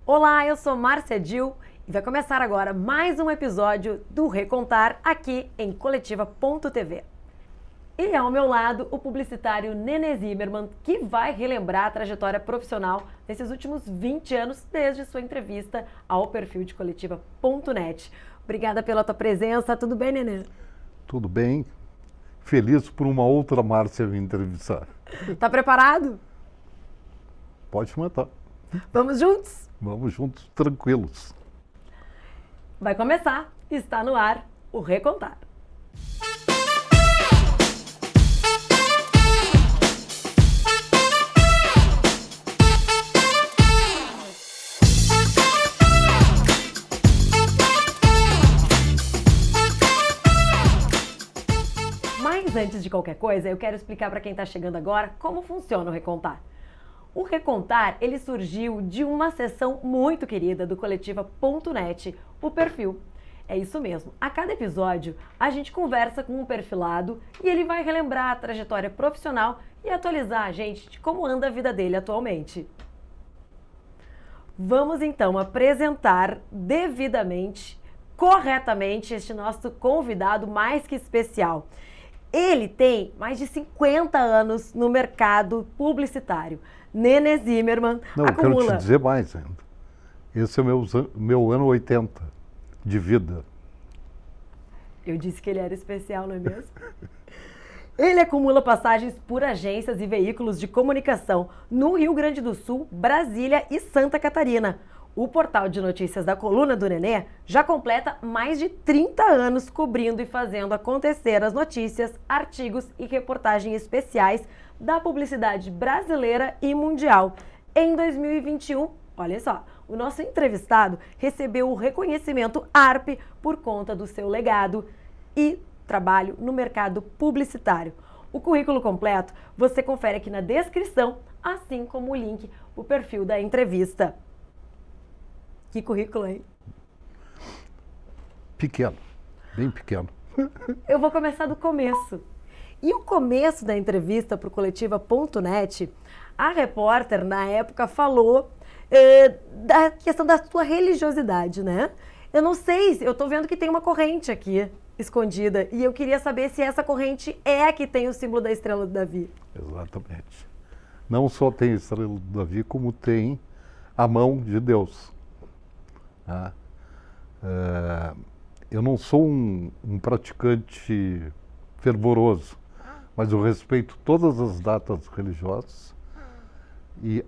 Olá, eu sou Márcia Dil e vai começar agora mais um episódio do Recontar aqui em Coletiva.tv. E ao meu lado, o publicitário Nenê Zimmermann, que vai relembrar a trajetória profissional nesses últimos 20 anos, desde sua entrevista ao perfil de Coletiva.net. Obrigada pela tua presença, tudo bem, Nenê? Tudo bem? Feliz por uma outra Márcia me entrevistar. Tá preparado? Pode matar. Vamos juntos? Vamos juntos, tranquilos. Vai começar, está no ar o Recontar. Mas antes de qualquer coisa, eu quero explicar para quem está chegando agora como funciona o Recontar. O Recontar, ele surgiu de uma sessão muito querida do Coletiva.net, o Perfil. É isso mesmo, a cada episódio a gente conversa com um perfilado e ele vai relembrar a trajetória profissional e atualizar a gente de como anda a vida dele atualmente. Vamos então apresentar devidamente, corretamente, este nosso convidado mais que especial. Ele tem mais de 50 anos no mercado publicitário. Nenê Zimmermann Não, acumula... eu quero te dizer mais ainda. Esse é o meu ano 80 de vida. Eu disse que ele era especial, não é mesmo? Ele acumula passagens por agências e veículos de comunicação no Rio Grande do Sul, Brasília e Santa Catarina. O portal de notícias da Coluna do Nenê já completa mais de 30 anos cobrindo e fazendo acontecer as notícias, artigos e reportagens especiais da publicidade brasileira e mundial. Em 2021, olha só, o nosso entrevistado recebeu o reconhecimento ARP por conta do seu legado e trabalho no mercado publicitário. O currículo completo você confere aqui na descrição, assim como o link, o perfil da entrevista. Que currículo, hein? Pequeno, bem pequeno. Eu vou começar do começo. E o começo da entrevista para o Coletiva.net, a repórter, na época, falou da questão da sua religiosidade, né? Eu não sei, eu tô vendo que tem uma corrente aqui, escondida, e eu queria saber se essa corrente é a que tem o símbolo da estrela do Davi. Exatamente. Não só tem a estrela do Davi, como tem a mão de Deus. Eu não sou um praticante fervoroso, mas eu respeito todas as datas religiosas e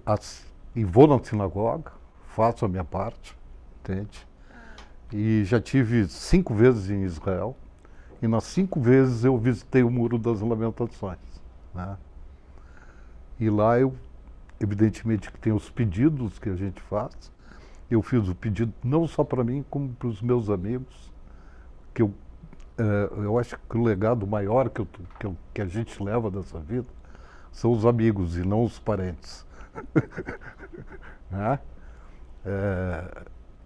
vou na sinagoga, faço a minha parte, entende? E já tive 5 vezes em Israel e nas 5 vezes eu visitei o Muro das Lamentações, né? E lá eu, evidentemente que tem os pedidos que a gente faz. Eu fiz o pedido não só para mim, como para os meus amigos, que eu acho que o legado maior que a gente leva dessa vida são os amigos e não os parentes. Né?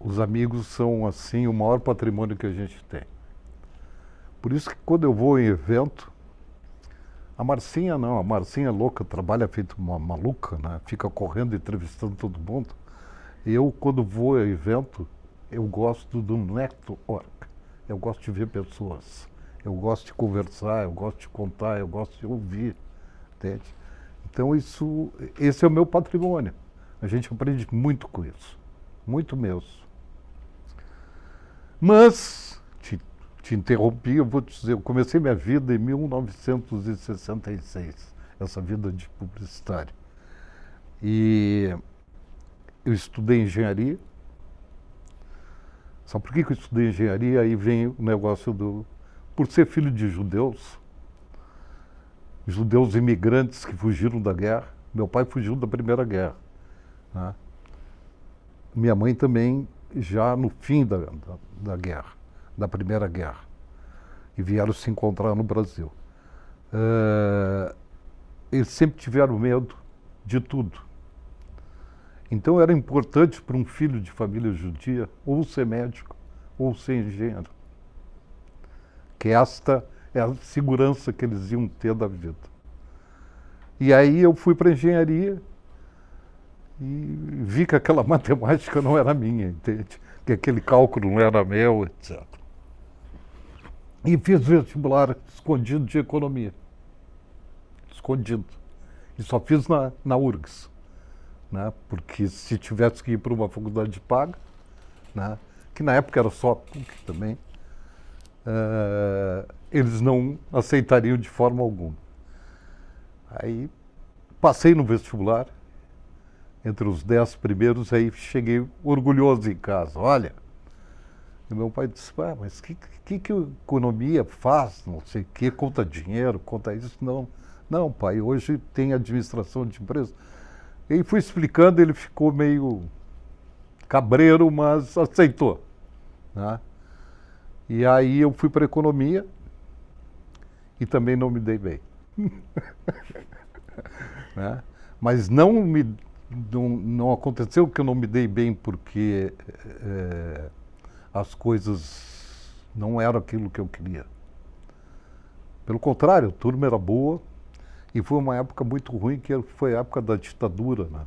Os amigos são, assim, o maior patrimônio que a gente tem. Por isso que quando eu vou em evento, a Marcinha é louca, trabalha feito uma maluca, né? Fica correndo, entrevistando todo mundo. Eu, quando vou a evento, eu gosto do network, eu gosto de ver pessoas, eu gosto de conversar, eu gosto de contar, eu gosto de ouvir, entende? Então esse é o meu patrimônio, a gente aprende muito com isso, muito mesmo. Mas, te interrompi, eu vou te dizer, eu comecei minha vida em 1966, essa vida de publicitário. E eu estudei engenharia. Sabe por que eu estudei engenharia? Aí vem o negócio por ser filho de judeus imigrantes que fugiram da guerra. Meu pai fugiu da Primeira Guerra, né? Minha mãe também, já no fim da guerra, da Primeira Guerra. E vieram se encontrar no Brasil. Eles sempre tiveram medo de tudo. Então era importante para um filho de família judia ou ser médico ou ser engenheiro. Que esta é a segurança que eles iam ter da vida. E aí eu fui para a engenharia e vi que aquela matemática não era minha, entende? Que aquele cálculo não era meu, etc. E fiz vestibular escondido de economia. Escondido. E só fiz na URGS, né? Porque se tivesse que ir para uma faculdade paga, né? Que na época era só PUC também, eles não aceitariam de forma alguma. Aí passei no vestibular, entre os 10 primeiros, aí cheguei orgulhoso em casa. Olha, e meu pai disse, mas que a economia faz? Não sei o que, conta dinheiro, conta isso. Não, pai, hoje tem administração de empresa. E fui explicando, ele ficou meio cabreiro, mas aceitou, né? E aí eu fui para economia e também não me dei bem. Né? Mas não aconteceu que eu não me dei bem porque as coisas não eram aquilo que eu queria. Pelo contrário, a turma era boa e foi uma época muito ruim, que foi a época da ditadura, né?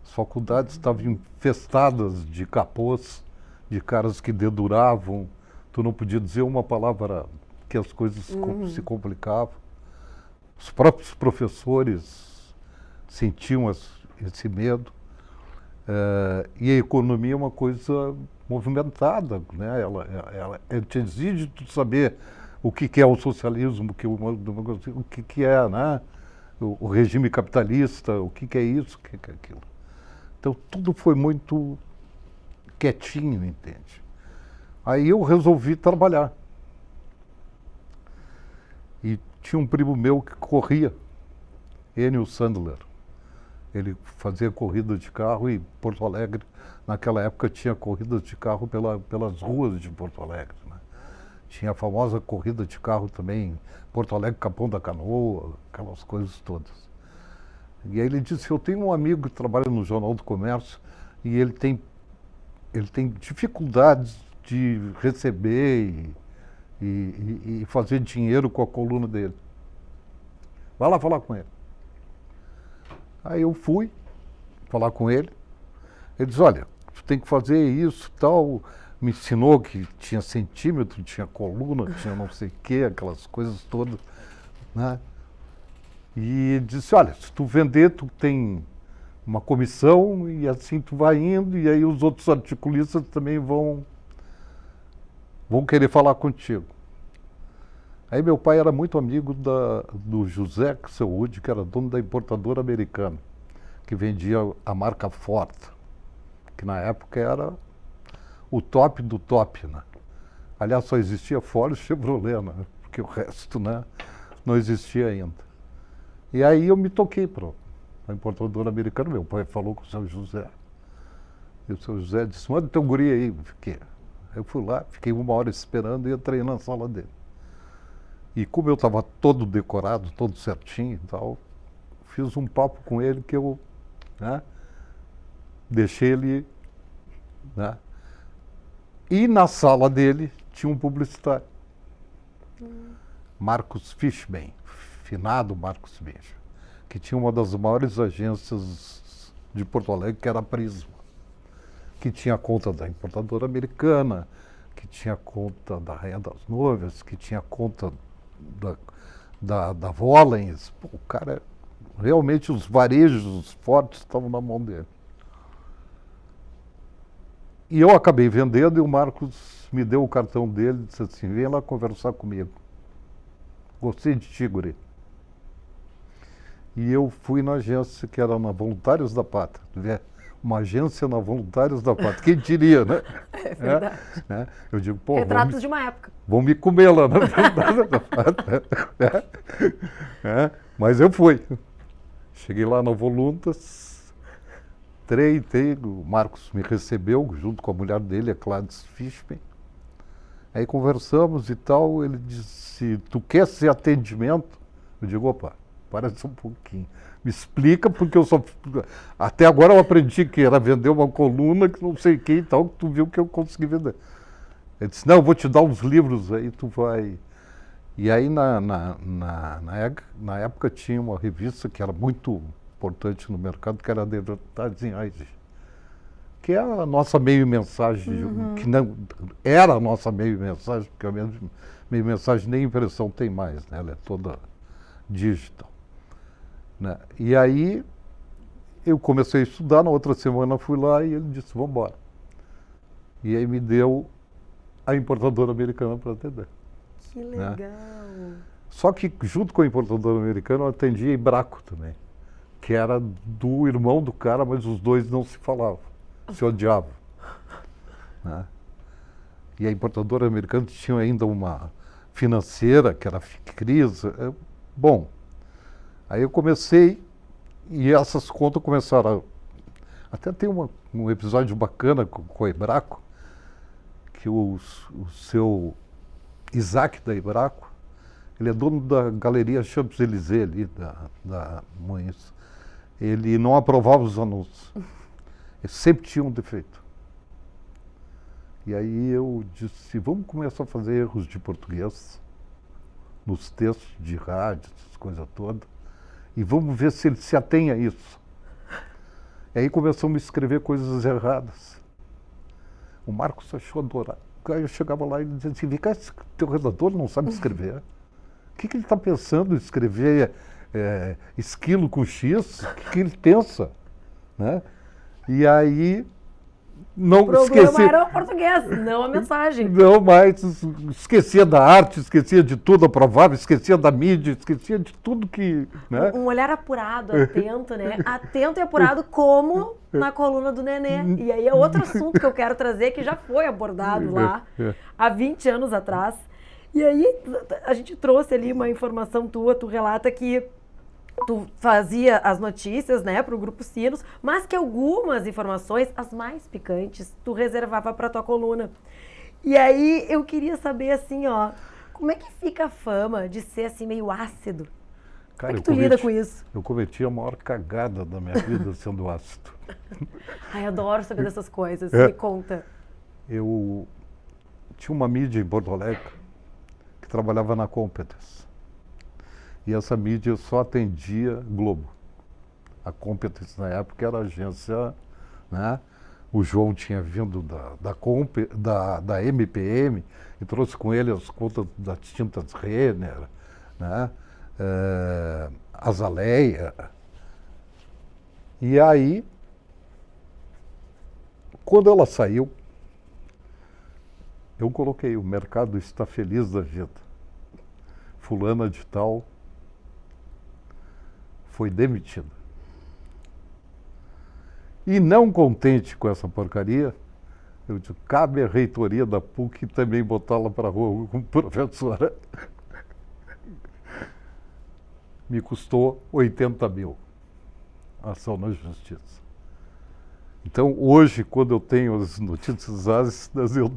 As faculdades estavam infestadas de capôs, de caras que deduravam, tu não podia dizer uma palavra que as coisas se complicavam. Os próprios professores sentiam esse medo. E a economia é uma coisa movimentada, né? Ela te exige tu saber o que é o socialismo, o que é, né? O regime capitalista, o que é isso, o que é aquilo. Então tudo foi muito quietinho, entende? Aí eu resolvi trabalhar. E tinha um primo meu que corria, Enio Sandler. Ele fazia corrida de carro e Porto Alegre, naquela época, tinha corridas de carro pelas ruas de Porto Alegre, né? Tinha a famosa corrida de carro também, Porto Alegre, Capão da Canoa, aquelas coisas todas. E aí ele disse, eu tenho um amigo que trabalha no Jornal do Comércio e ele tem dificuldades de receber e fazer dinheiro com a coluna dele. Vai lá falar com ele. Aí eu fui falar com ele. Ele disse, olha, tu tem que fazer isso e tal. Me ensinou que tinha centímetro, tinha coluna, tinha não sei o quê, aquelas coisas todas, né? E disse, olha, se tu vender, tu tem uma comissão e assim tu vai indo e aí os outros articulistas também vão querer falar contigo. Aí meu pai era muito amigo do José Selwood, que era dono da importadora americana, que vendia a marca Ford, que na época era o top do top, né? Aliás, só existia Ford e Chevrolet, né? Porque o resto, né, não existia ainda. E aí eu me toquei para a importadora americana, meu pai falou com o seu José. E o seu José disse, manda teu guri aí. Eu fui lá, fiquei 1 hora esperando e entrei na sala dele. E como eu estava todo decorado, todo certinho e tal, fiz um papo com ele que eu, né, deixei ele, né? E na sala dele tinha um publicitário, Marcos Fishman, finado Marcos Fishman, que tinha uma das maiores agências de Porto Alegre, que era a Prisma, que tinha conta da importadora americana, que tinha conta da Rainha das Noivas, que tinha conta da Vollens. Pô, o cara, realmente os varejos fortes estavam na mão dele. E eu acabei vendendo e o Marcos me deu o cartão dele e disse assim, vem lá conversar comigo. Gostei de ti, guri. E eu fui na agência que era na Voluntários da Pátria. Uma agência na Voluntários da Pátria. Quem diria, né? É verdade. Né? Eu digo, pô, retratos de uma época. Vão me comer lá na Voluntários da Pátria. Mas eu fui. Cheguei lá na Voluntas, entrei, o Marcos me recebeu, junto com a mulher dele, a Gladys Fishman. Aí conversamos e tal, ele disse, tu quer ser atendimento? Eu digo, opa, parece um pouquinho. Me explica, porque eu só... Até agora eu aprendi que era vender uma coluna, que não sei quem e tal, que tu viu que eu consegui vender. Ele disse, não, eu vou te dar uns livros, aí tu vai... E aí na época tinha uma revista que era muito importante no mercado, que era a Advertising, que é a nossa meio-mensagem, que não era a nossa meio-mensagem, porque a meio-mensagem nem impressão tem mais, né? Ela é toda digital. Né? E aí eu comecei a estudar, na outra semana fui lá e ele disse, vamos embora. E aí me deu a importadora americana para atender. Que legal! Né? Só que junto com a importadora americana eu atendia a Embraco também, que era do irmão do cara, mas os dois não se falavam, se odiavam. Né? E a importadora americana tinha ainda uma financeira, que era a Ficris. Bom, aí eu comecei, e essas contas começaram até tem um episódio bacana com a Embraco, que o seu Isaac da Embraco, ele é dono da galeria Champs-Élysées ali, da Moinhos. Ele não aprovava os anúncios. Ele sempre tinha um defeito. E aí eu disse, vamos começar a fazer erros de português nos textos de rádio, essas coisas todas, e vamos ver se ele se atém a isso. E aí começamos a escrever coisas erradas. O Marcos achou adorável. Aí eu chegava lá e ele dizia assim, vem cá, esse teu redator não sabe escrever. O que ele está pensando em escrever esquilo com X? O que ele pensa? Né? E aí não O problema esqueci. era o português, não a mensagem. Não, mas esquecia da arte, esquecia de tudo, aprovava, esquecia da mídia, esquecia de tudo que... Né? Um olhar apurado, atento, né? Atento e apurado como na coluna do Nenê. E aí é outro assunto que eu quero trazer, que já foi abordado lá há 20 anos atrás. E aí a gente trouxe ali uma informação tua, tu relata que tu fazia as notícias, né, para o Grupo Sinos, mas que algumas informações, as mais picantes, tu reservava para tua coluna. E aí eu queria saber assim, ó, como é que fica a fama de ser assim meio ácido? Cara, como é que tu lida com isso? Eu cometi a maior cagada da minha vida sendo ácido. Ai, adoro saber dessas coisas, me conta. Eu tinha uma mídia em Porto Alegre que trabalhava na Competence. E essa mídia só atendia Globo. A Competence na época era a agência, né? O João tinha vindo da MPM e trouxe com ele as contas das tintas Renner, né? Azaleia. E aí, quando ela saiu, eu coloquei, o mercado está feliz da vida. Fulana de tal foi demitida. E não contente com essa porcaria, eu disse, cabe à reitoria da PUC também botá-la para a rua como professora. Me custou 80 mil a ação na justiça. Então, hoje, quando eu tenho as notícias ácidas, eu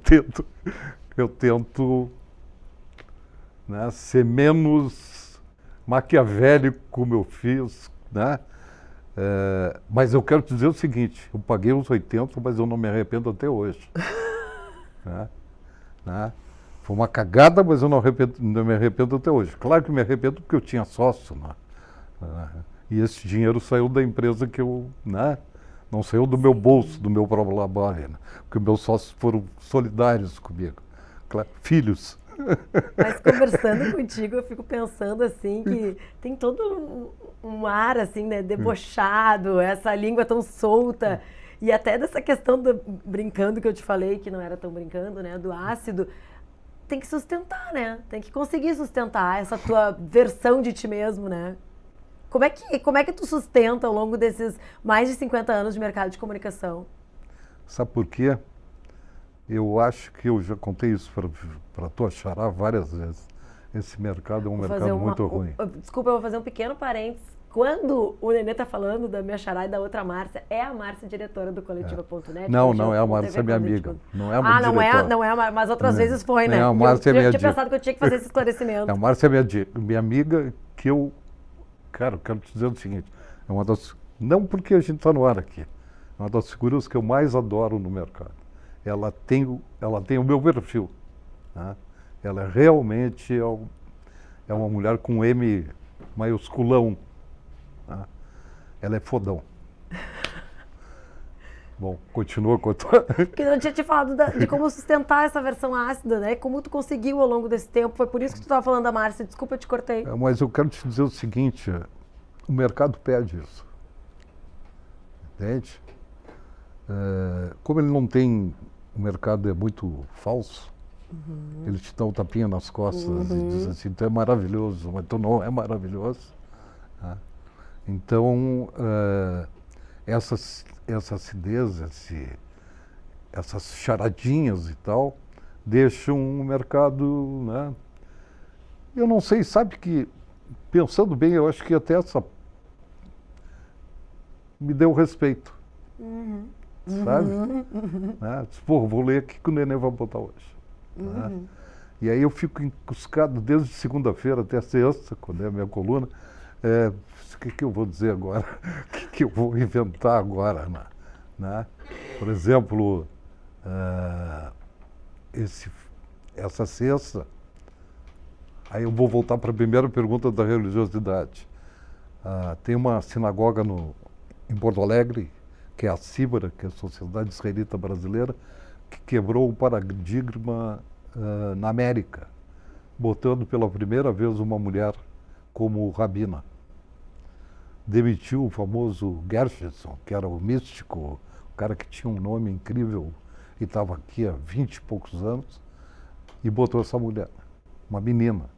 tento né, ser menos maquiavélico como eu fiz, né? Mas eu quero te dizer o seguinte, eu paguei os 80, mas eu não me arrependo até hoje. Né? Foi uma cagada, mas eu não me arrependo até hoje. Claro que me arrependo porque eu tinha sócio, né? E esse dinheiro saiu da empresa que eu... Né? Não saiu do meu bolso, do meu próprio trabalho, né? Porque meus sócios foram solidários comigo. Claro, filhos. Mas conversando contigo, eu fico pensando assim que tem todo um ar assim, né, debochado, essa língua tão solta e até dessa questão do brincando que eu te falei, que não era tão brincando, né, do ácido, tem que sustentar, né? Tem que conseguir sustentar essa tua versão de ti mesmo, né? Como é que tu sustenta ao longo desses mais de 50 anos de mercado de comunicação? Sabe por quê? Eu acho que eu já contei isso para tua xará várias vezes. Esse mercado é um mercado muito ruim. Desculpa, eu vou fazer um pequeno parênteses. Quando o Nenê tá falando da minha xará e da outra Márcia, é a Márcia, diretora do Coletiva.net? Não é a Márcia, minha amiga. Não é a minha diretora. Não é, mas outras vezes foi, né? Não, a Márcia é minha Eu tinha pensado que eu tinha que fazer esse esclarecimento. A Márcia é minha amiga que eu... Cara, eu quero te dizer o seguinte, é uma das... Não porque a gente está no ar aqui, é uma das figuras que eu mais adoro no mercado. Ela tem o meu perfil. Né? Ela realmente é uma mulher com M maiusculão. Né? ela é fodão. Bom, continua contando. Porque eu tinha te falado de como sustentar essa versão ácida, né? Como tu conseguiu ao longo desse tempo. Foi por isso que tu estava falando da Márcia. Desculpa, eu te cortei. Mas eu quero te dizer o seguinte, o mercado pede isso. Entende? Como ele não tem, o mercado é muito falso, ele te dá um tapinha nas costas e diz assim, tu é maravilhoso, mas tu não é maravilhoso. Tá? Então, essa acidez, essas charadinhas e tal, deixam o mercado, né? Eu não sei, sabe que, pensando bem, eu acho que até essa me deu respeito, sabe? Né? Pô, vou ler aqui que o Nenê vai botar hoje. Né? E aí eu fico encuscado desde segunda-feira até sexta, quando é a minha coluna. O que eu vou dizer agora? O que eu vou inventar agora? Né? Por exemplo, essa sexta, aí eu vou voltar para a primeira pergunta da religiosidade. Tem uma sinagoga em Porto Alegre, que é a Síbara, que é a Sociedade Israelita Brasileira, que quebrou o paradigma na América, botando pela primeira vez uma mulher como rabina. Demitiu o famoso Gershenson, que era o místico, o cara que tinha um nome incrível e estava aqui há 20 e poucos anos, e botou essa mulher, uma menina,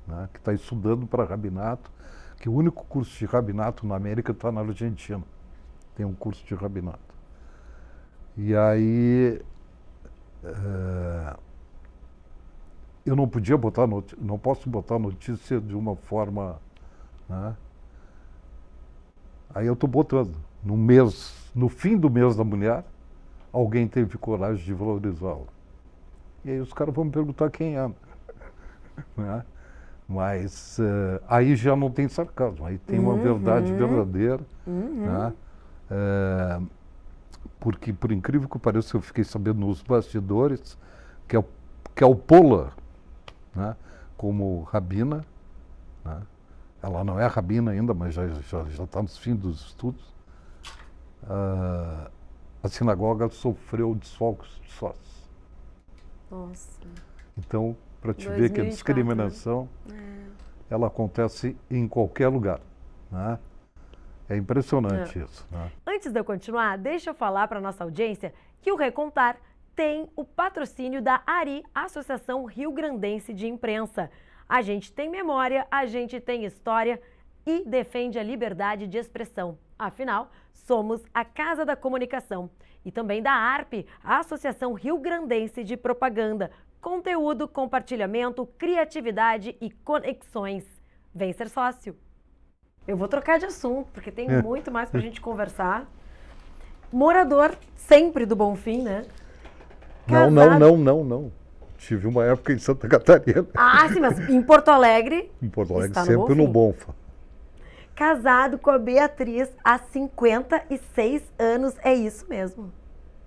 né, que está estudando para rabinato, que o único curso de rabinato na América está na Argentina. Tem um curso de rabinato. E aí eu não podia botar não posso botar notícia de uma forma, né? Aí eu estou botando. No fim do mês da mulher, alguém teve coragem de valorizá-la. E aí os caras vão me perguntar quem é. Né? Mas aí já não tem sarcasmo, aí tem uma verdade verdadeira. Né? Porque, por incrível que pareça, eu fiquei sabendo nos bastidores que é o Pola, né? Como rabina, né? Ela não é rabina ainda, mas já está nos fins dos estudos. A sinagoga sofreu desfalques de sócios. Nossa. Então, para te ver que a discriminação, ela acontece em qualquer lugar. Né? É impressionante isso. Né? Antes de eu continuar, deixa eu falar para a nossa audiência que o Recontar tem o patrocínio da ARI, Associação Rio Grandense de Imprensa. A gente tem memória, a gente tem história e defende a liberdade de expressão. Afinal, somos a Casa da Comunicação. E também da ARP, a Associação Rio Grandense de Propaganda. Conteúdo, compartilhamento, criatividade e conexões. Vem ser sócio. Eu vou trocar de assunto, porque tem muito mais pra gente conversar. Morador sempre do Bonfim, né? Não. Tive uma época em Santa Catarina. Ah, sim, mas em Porto Alegre. Em Porto Alegre, sempre no Bonfa. Casado com a Beatriz há 56 anos. É isso mesmo.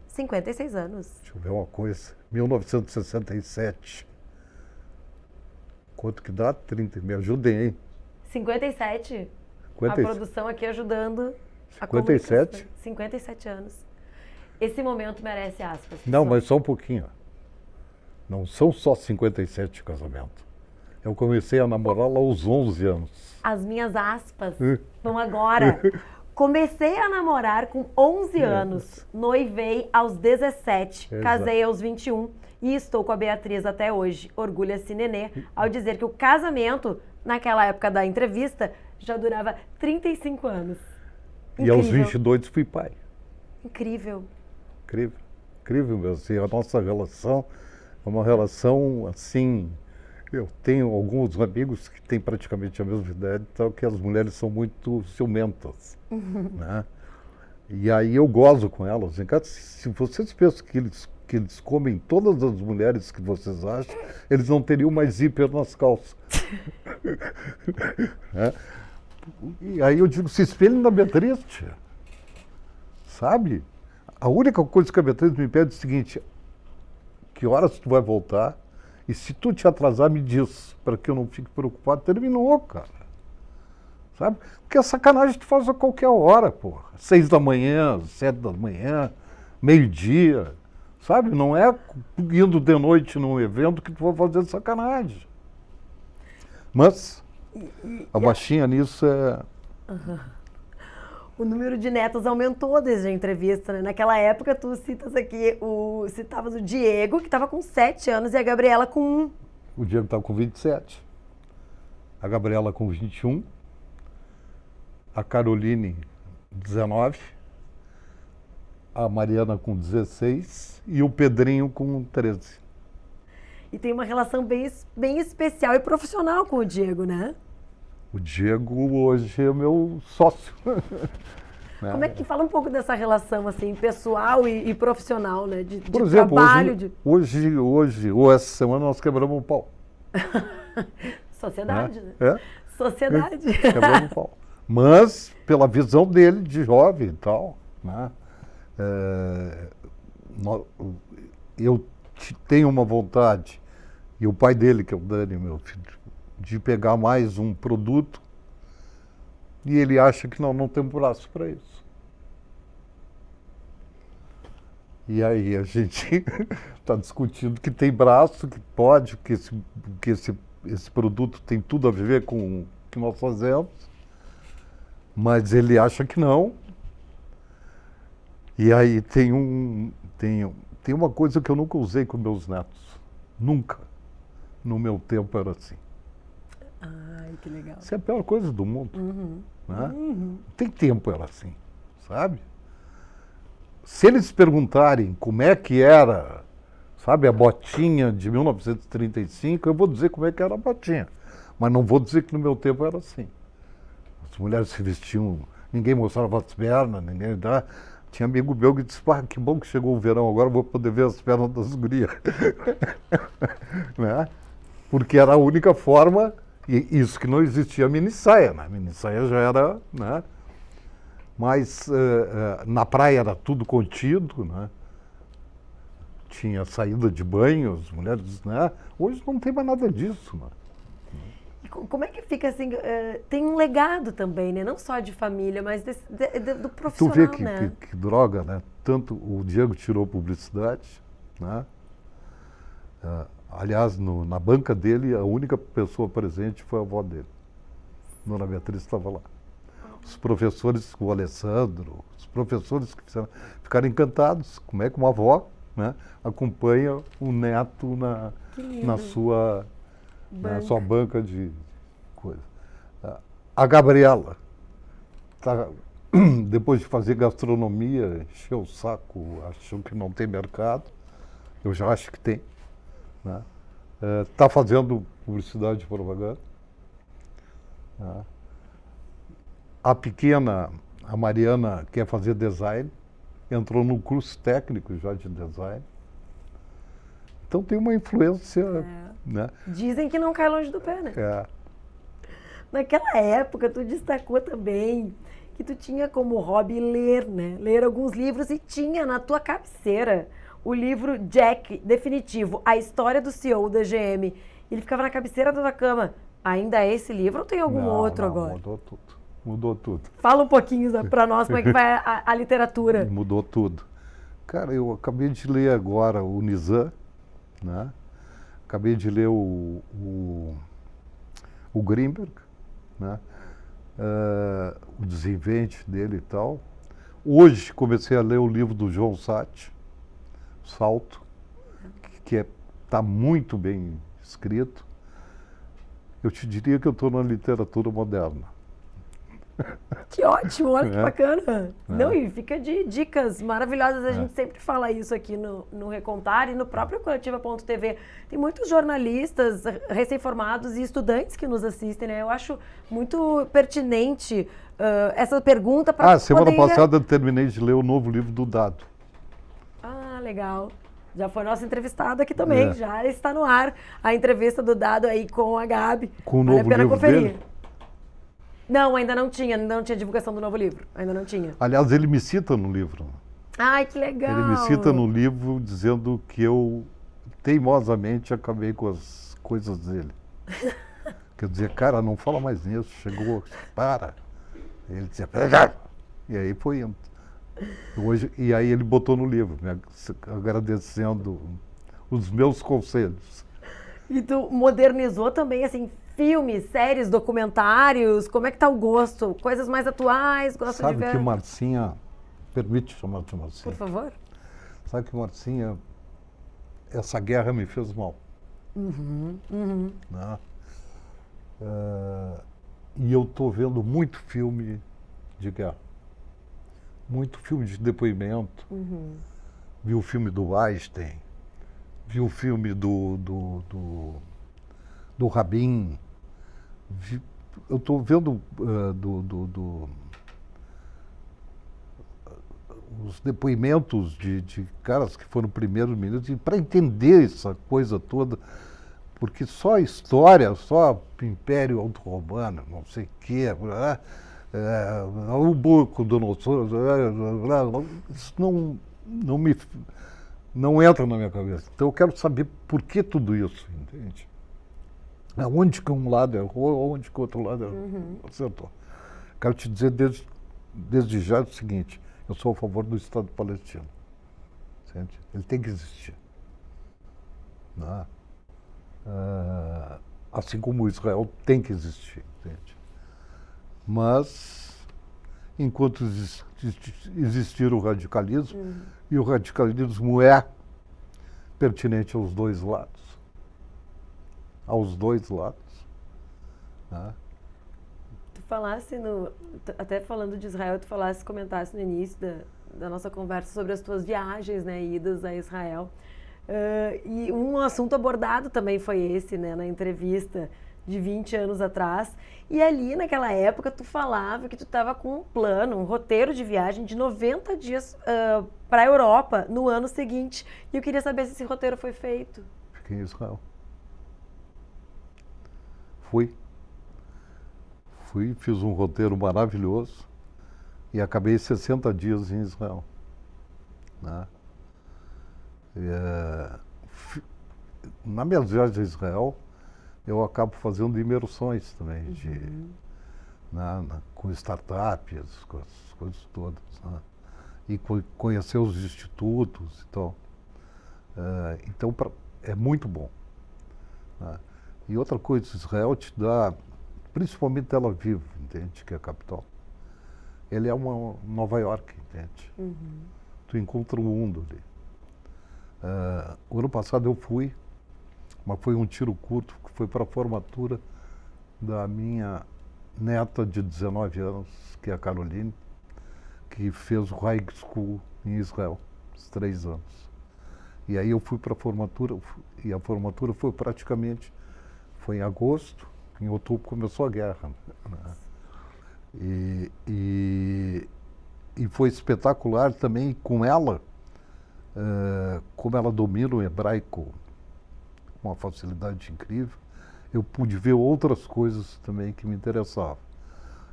56 anos. Deixa eu ver uma coisa. 1967. Quanto que dá? 30. Me ajudem, hein? 57. 50... A produção aqui ajudando. 57? 57 anos. Esse momento merece aspas. Não, mas só um pouquinho. Não são só 57 de casamento. Eu comecei a namorar lá aos 11 anos. As minhas aspas vão agora. Comecei a namorar com 11 anos, noivei aos 17, casei aos 21 e estou com a Beatriz até hoje. Orgulha-se Nenê ao dizer que o casamento, naquela época da entrevista, já durava 35 anos. Incrível. E aos 22 fui pai. Incrível. Incrível mesmo. Assim, a nossa relação é uma relação assim... Eu tenho alguns amigos que têm praticamente a mesma idade, então que as mulheres são muito ciumentas, né? E aí eu gozo com elas. Se vocês pensam que eles comem todas as mulheres que vocês acham, eles não teriam mais zíper nas calças. Né? E aí eu digo, se espelhem na Beatriz, tia. Sabe? A única coisa que a Beatriz me pede é o seguinte: que horas tu vai voltar? E se tu te atrasar, me diz, para que eu não fique preocupado. Terminou, cara. sabe? Porque a sacanagem tu faz a qualquer hora, porra. 6 da manhã, 7 da manhã, meio-dia, sabe? Não é indo de noite num evento que tu vai fazer sacanagem. Mas a baixinha nisso é... O número de netos aumentou desde a entrevista, né? Naquela época, tu citavas o Diego, que estava com 7 anos, e a Gabriela com 1. O Diego estava com 27, a Gabriela com 21, a Caroline 19, a Mariana com 16 e o Pedrinho com 13. E tem uma relação bem especial e profissional com o Diego, né? O Diego hoje é meu sócio. Como é que fala um pouco dessa relação assim, pessoal e profissional, né? De Por exemplo, trabalho. hoje, ou essa semana, nós quebramos um pau. Sociedade, né? É? Sociedade. Quebramos um pau. Mas, pela visão dele de jovem e tal, né? Eu tenho uma vontade, e o pai dele, que é o Dani, meu filho, de pegar mais um produto, e ele acha que não tem braço para isso. E aí a gente está discutindo que tem braço, que pode, que esse produto tem tudo a ver com o que nós fazemos, mas ele acha que não. E aí tem uma coisa que eu nunca usei com meus netos. Nunca. No meu tempo era assim. Ai, que legal. Isso é a pior coisa do mundo. Né? Não tem tempo era assim, sabe? Se eles perguntarem como é que era, sabe, a botinha de 1935, eu vou dizer como é que era a botinha. Mas não vou dizer que no meu tempo era assim. As mulheres se vestiam, ninguém mostrava as pernas, ninguém... Tinha amigo meu que disse, pá, que bom que chegou o verão, agora eu vou poder ver as pernas das gurias. Né? Porque era a única forma, e isso que não existia minissaia, né? Minissaia já era, né? Mas na praia era tudo contido, né? Tinha saída de banho, as mulheres, né? Hoje não tem mais nada disso, né? E como é que fica assim? Tem um legado também, né? Não só de família, mas do profissional, tu vê que, né? que droga, né? Tanto o Diego tirou publicidade, né? Aliás, na banca dele, a única pessoa presente foi a avó dele. Dona Beatriz estava lá. Os professores, o Alessandro, os professores que ficaram encantados. Como é que uma avó, né, acompanha o neto na sua banca de coisa. A Gabriela, depois de fazer gastronomia, encheu o saco, achou que não tem mercado. Eu já acho que tem. Né? Está fazendo publicidade e propaganda. A pequena, a Mariana, quer fazer design, entrou no curso técnico já de design. Então tem uma influência, né? Dizem que não cai longe do pé, né? Naquela época, tu destacou também que tu tinha como hobby ler, né? Ler alguns livros e tinha na tua cabeceira o livro Jack, definitivo, a história do CEO da GM. Ele ficava na cabeceira da tua cama. Ainda é esse livro ou tem algum outro agora? Mudou tudo. Mudou tudo. Fala um pouquinho para nós como é que vai a literatura. Mudou tudo. Cara, eu acabei de ler agora o Nizam, né? Acabei de ler o Greenberg, né? O desinvente dele e tal. Hoje comecei a ler o livro do João Sati, Salto, que está muito bem escrito. Eu te diria que eu estou na literatura moderna. Que ótimo, olha que bacana. Não, e fica de dicas maravilhosas. A gente sempre fala isso aqui no Recontar e no próprio Coletiva.tv. Tem muitos jornalistas recém-formados e estudantes que nos assistem, né? Eu acho muito pertinente essa pergunta para semana passada eu terminei de ler o novo livro do Dado. Ah, legal. Já foi nossa entrevistada aqui também. Já está no ar a entrevista do Dado aí com a Gabi. Com o novo livro dele? Não, ainda não tinha divulgação do novo livro, ainda não tinha. Aliás, ele me cita no livro. Ai, que legal! Ele me cita no livro dizendo que eu teimosamente acabei com as coisas dele. Que eu dizia, cara, não fala mais nisso, chegou, para. Ele dizia, "Para." E aí foi indo. Hoje, e aí ele botou no livro, me agradecendo os meus conselhos. E tu modernizou também, assim, filmes, séries, documentários. Como é que tá o gosto? Coisas mais atuais, gosto de Sabe ver? que Marcinha, permite chamar de Por Marcinha, favor. sabe que Marcinha, essa guerra me fez mal. Né? E eu estou vendo muito filme de guerra, muito filme de depoimento. Vi o filme do Einstein, vi o filme do Rabin, eu estou vendo os depoimentos de caras que foram primeiros ministros, e para entender essa coisa toda, porque só a história, só o Império Auto-Romano, não sei o quê, o Burco do Nosso, isso não entra na minha cabeça. Então eu quero saber por que tudo isso, entende? Onde que um lado errou, onde que o outro lado acertou. Quero te dizer desde já o seguinte, eu sou a favor do Estado palestino. Entende? Ele tem que existir. Né? Assim como Israel tem que existir. Entende? Mas, enquanto existir o radicalismo, e o radicalismo é pertinente aos dois lados. Aos dois lados. Né? Tu falasse até falando de Israel, comentasse no início da nossa conversa sobre as tuas viagens, né, idas a Israel. E um assunto abordado também foi esse, né, na entrevista de 20 anos atrás. E ali, naquela época, tu falava que tu estava com um plano, um roteiro de viagem de 90 dias para a Europa no ano seguinte. E eu queria saber se esse roteiro foi feito. Fiquei em Israel. Fui, fiz um roteiro maravilhoso e acabei 60 dias em Israel. Né? Na minha viagem a Israel, eu acabo fazendo imersões também, com startups, com as coisas todas. Né? E conhecer os institutos e tal. Então, é muito bom. Né? E outra coisa, Israel te dá, principalmente Tel Aviv, entende? Que é a capital. Ele é uma Nova York, entende? Tu encontra o mundo ali. O ano passado eu fui, mas foi um tiro curto, que foi para a formatura da minha neta de 19 anos, que é a Caroline, que fez o High School em Israel, uns 3 anos. E aí eu fui para a formatura, e a formatura foi praticamente... Foi em agosto, em outubro começou a guerra. Né? E foi espetacular também com ela, como ela domina o hebraico com uma facilidade incrível, eu pude ver outras coisas também que me interessavam.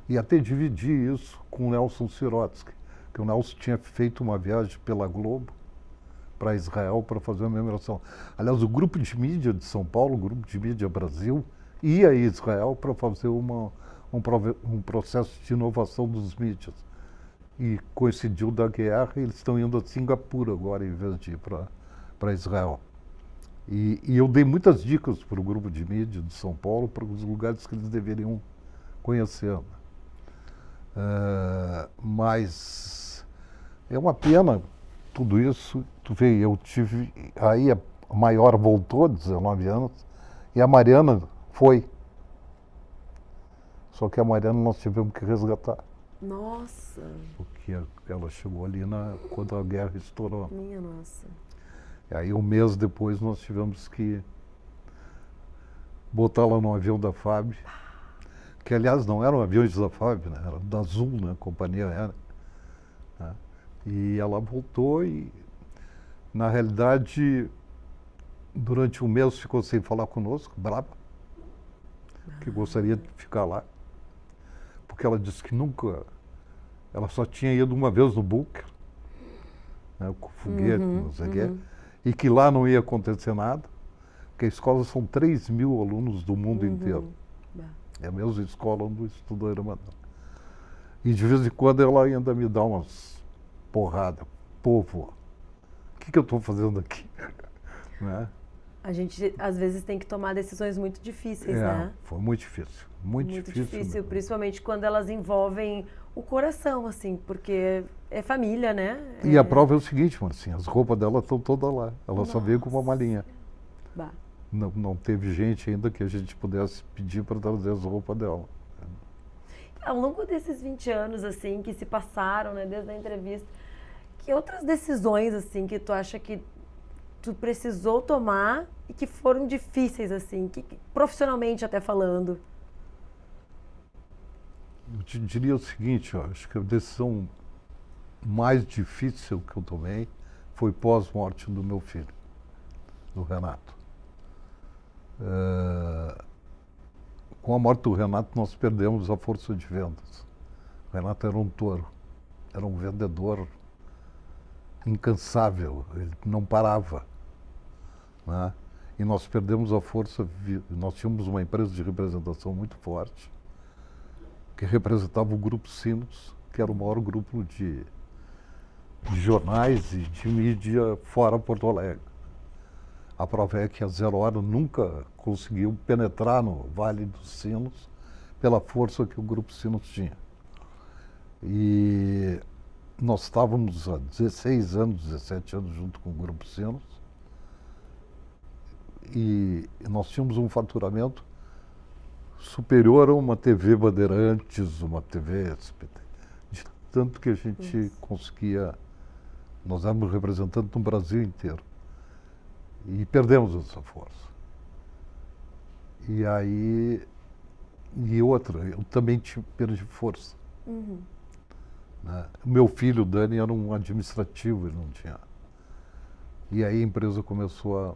E até dividi isso com o Nelson Sirotsky, que o Nelson tinha feito uma viagem pela Globo para Israel para fazer uma imersão. Aliás, o grupo de mídia de São Paulo, o grupo de mídia Brasil, ia a Israel para fazer um processo de inovação dos mídias. E coincidiu da guerra e eles estão indo a Singapura agora, em vez de ir para Israel. E eu dei muitas dicas para o grupo de mídia de São Paulo, para os lugares que eles deveriam conhecer. Mas é uma pena tudo isso. Tu vê, eu tive... Aí a maior voltou, 19 anos, e a Mariana foi. Só que a Mariana nós tivemos que resgatar. Nossa! Porque ela chegou ali quando a guerra estourou. Minha nossa. E aí um mês depois nós tivemos que botá-la no avião da FAB, que aliás não eram aviões da FAB, né? Era da Azul, né? Companhia aérea. Né? E ela voltou e, na realidade, durante um mês ficou sem falar conosco, brava, que gostaria de ficar lá, porque ela disse que nunca, ela só tinha ido uma vez no bunker, né, com foguete, não sei o quê, e que lá não ia acontecer nada, porque a escola são 3.000 alunos do mundo inteiro. Bah. É a mesma escola onde estudou a irmã dela. E de vez em quando ela ainda me dá umas porradas. Povo, o que eu estou fazendo aqui? Né? A gente, às vezes, tem que tomar decisões muito difíceis, né? Foi muito difícil. Muito difícil mesmo. Principalmente quando elas envolvem o coração, assim, porque é família, né? E a prova é o seguinte, Marcinha, as roupas dela estão todas lá. Ela só veio com uma malinha. Bah. Não teve gente ainda que a gente pudesse pedir para trazer as roupas dela. Ao longo desses 20 anos, assim, que se passaram, né, desde a entrevista, que outras decisões, assim, que tu acha que tu precisou tomar e que foram difíceis, assim, que profissionalmente até falando? Eu te diria o seguinte, ó, acho que a decisão mais difícil que eu tomei foi pós-morte do meu filho, do Renato. Com a morte do Renato, nós perdemos a força de vendas. O Renato era um touro, era um vendedor incansável, ele não parava. Né? E nós perdemos a força, nós tínhamos uma empresa de representação muito forte, que representava o Grupo Sinos, que era o maior grupo de jornais e de mídia fora Porto Alegre. A prova é que a Zero Hora nunca conseguiu penetrar no Vale dos Sinos pela força que o Grupo Sinos tinha. E nós estávamos há 16 anos, 17 anos junto com o Grupo Sinos e nós tínhamos um faturamento superior a uma TV Bandeirantes, uma TV SBT, de tanto que a gente conseguia, nós éramos representantes no Brasil inteiro. E perdemos essa força. E aí, e outra, eu também perdi força. Né? Meu filho, o Dani, era um administrativo, ele não tinha. E aí a empresa começou a...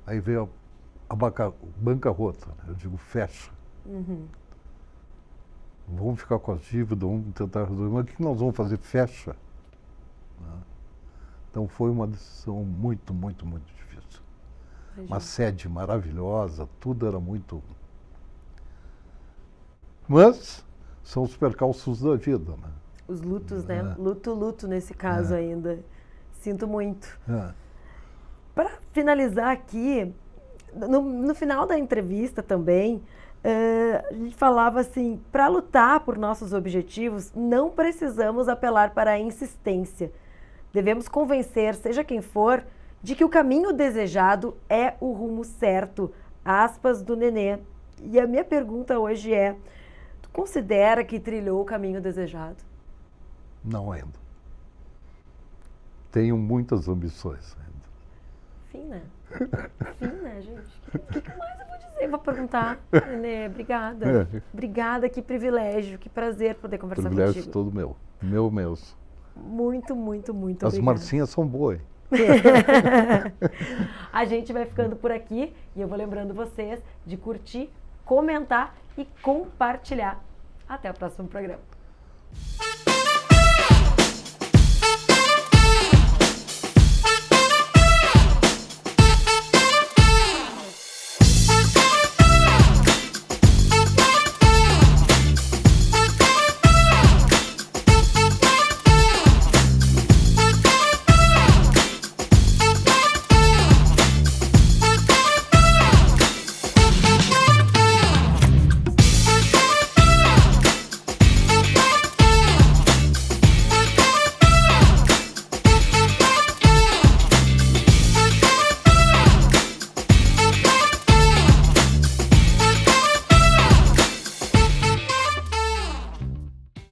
Aí veio a bancarrota, né? Eu digo, fecha. Vamos ficar com as dívidas, vamos tentar resolver, mas o que nós vamos fazer? Fecha. Né? Então foi uma decisão muito, muito, muito difícil. Uma sede maravilhosa, tudo era muito... Mas são os percalços da vida, né? Os lutos, né? Luto nesse caso ainda. Sinto muito. Para finalizar aqui, no final da entrevista também, a gente falava assim, para lutar por nossos objetivos, não precisamos apelar para a insistência. Devemos convencer, seja quem for, de que o caminho desejado é o rumo certo. Aspas do Nenê. E a minha pergunta hoje é, tu considera que trilhou o caminho desejado? Não ainda. Tenho muitas ambições ainda. Fim, né, gente? O que mais eu vou dizer? Vou perguntar. Nenê, obrigada. Obrigada, que privilégio, que prazer poder conversar contigo. Privilégio todo meu. Meu mesmo. Muito, muito, muito As obrigada. Marcinhas são boas. A gente vai ficando por aqui e eu vou lembrando vocês de curtir, comentar e compartilhar. Até o próximo programa.